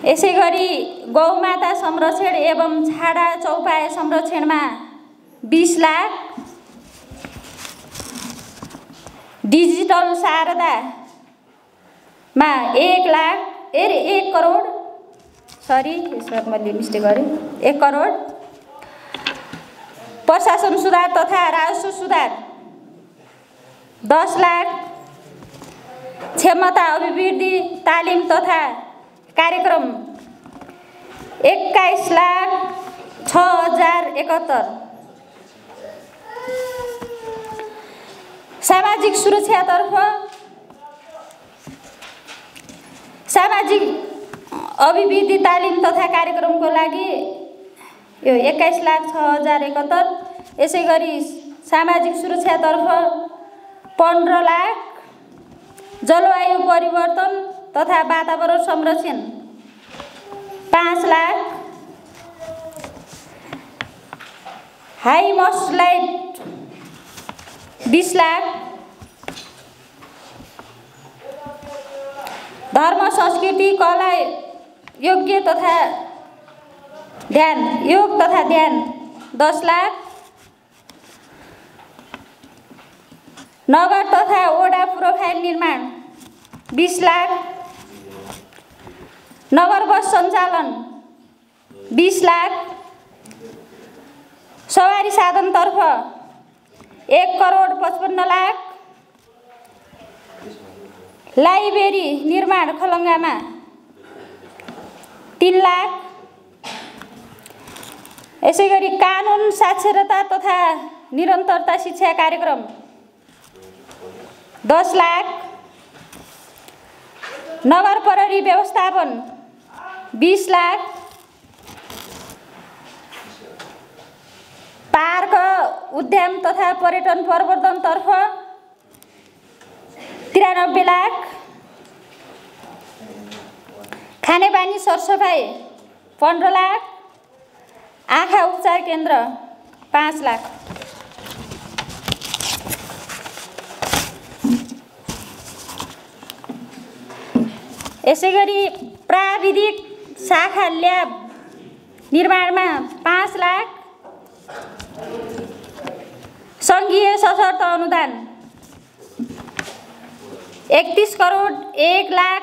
यसै गरी गौमाता संरक्षण एवं छाडा चौपाए संरक्षणमा 20 लाख, डिजिटल शारदामा 1 करोड, सरी सर मैले मिस्टेक गरेँ, 1 करोड, प्रशासन सुधार तथा राजस्व सुधार 10 लाख, क्षमता अभिवृद्धि तालिम तथा कार्यक्रम 21,06,071, सामाजिक सुरक्षातर्फ सामाजिक अभिवृद्धि तालिम तथा कार्यक्रमको लागि यो 21,06,071, यसै गरी सामाजिक सुरक्षातर्फ 15 लाख, जलवायु परिवर्तन तथा वातावरण संरक्षण 5 lakh, high must light 20 lakh, धर्म संस्कृति कला योग तथा ध्यान 10 लाख, नगर तथा वडा प्रोफाइल निर्माण 20 लाख, नगर बस सञ्चालन 20 लाख, सवारी साधनतर्फ 1 करोड 55 लाख, लाइब्रेरी निर्माण खलङ्गामा 3 लाख, यसै गरी कानुन साक्षरता तथा निरन्तरता शिक्षा कार्यक्रम 10 लाख, नगर प्रहरी व्यवस्थापन 20 लाख, पार्क उद्यान तथा पर्यटन प्रवर्धनतर्फ 93 लाख, खानेपानी सरसफाइ 15 लाख, आँखा उपचार केन्द्र 5 लाख। यसै गरी प्राविधिक शाखा ल्याब निर्माणमा 5 लाख, सङ्घीय सशर्त अनुदान 31 करोड 1 लाख,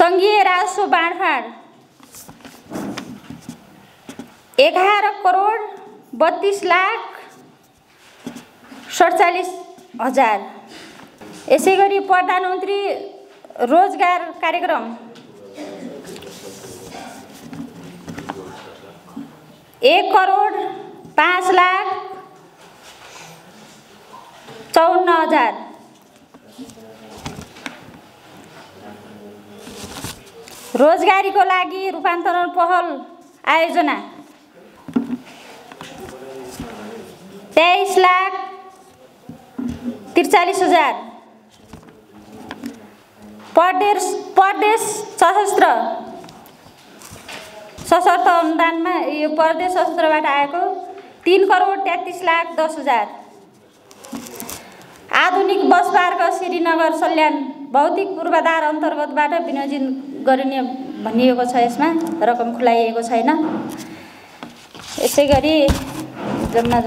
सङ्घीय राजस्व बाँडफाँड 11 करोड 32 लाख 47,000। यसै गरी प्रधानमन्त्री रोजगार कार्यक्रम 1,05,54,000 रोजगारीको लागि रूपान्तरण पहल आयोजना 23,43,000 प्रदेश सशस्त्र अनुदानमा यो प्रदेश सशस्त्रबाट आएको 3,33,10,000 आधुनिक बस पार्क श्रीनगर सल्यान भौतिक पूर्वाधार अन्तर्गतबाट विनियोजन गरिने भनिएको छ। यसमा रकम खुलाइएको छैन। यसैगरी जम्मा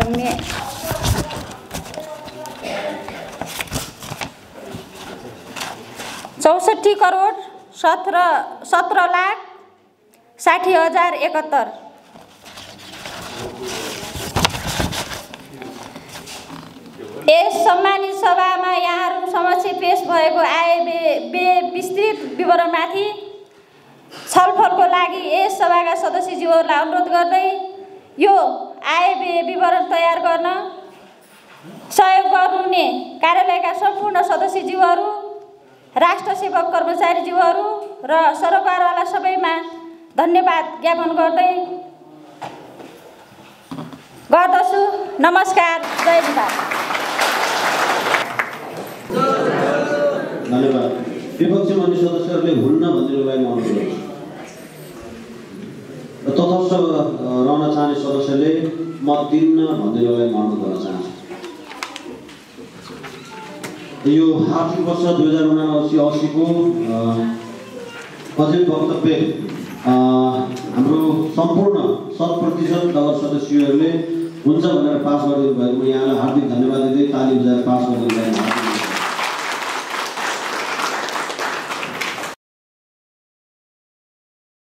64,17,60,71 यस सम्मानित सभामा यहाँहरू समक्ष पेश भएको आय व्यय विस्तृत विवरणमाथि छलफलको लागि यस सभाका सदस्यज्यूहरूलाई अनुरोध गर्दै यो आय व्यय विवरण तयार गर्न सहयोग गर्नुहुने कार्यालयका सम्पूर्ण सदस्यज्यूहरू, राष्ट्र सेवक कर्मचारीज्यूहरू र सरोकारवाला सबैमा धन्यवाद ज्ञापन गर्दछु। नमस्कार, जय नेपाल। धन्यवाद। विपक्षी मन्त्री सदस्यहरूले हुन्न भनिदिनु भएको अनुरोध र तटस्थ रहन चाहने सदस्यले मत दिन्न भनिदिनु भएको अनुरोध गर्न चाहन्छु। यो आर्थिक वर्ष 2079-80 को बजेट वक्तव्य हाम्रो सम्पूर्ण 100% नगर सदस्यहरूले हुन्छ भनेर पास गरिदिनु भएको यहाँलाई हार्दिक धन्यवाद दिँदै ताली बजाएर पास गरिदिनु भएको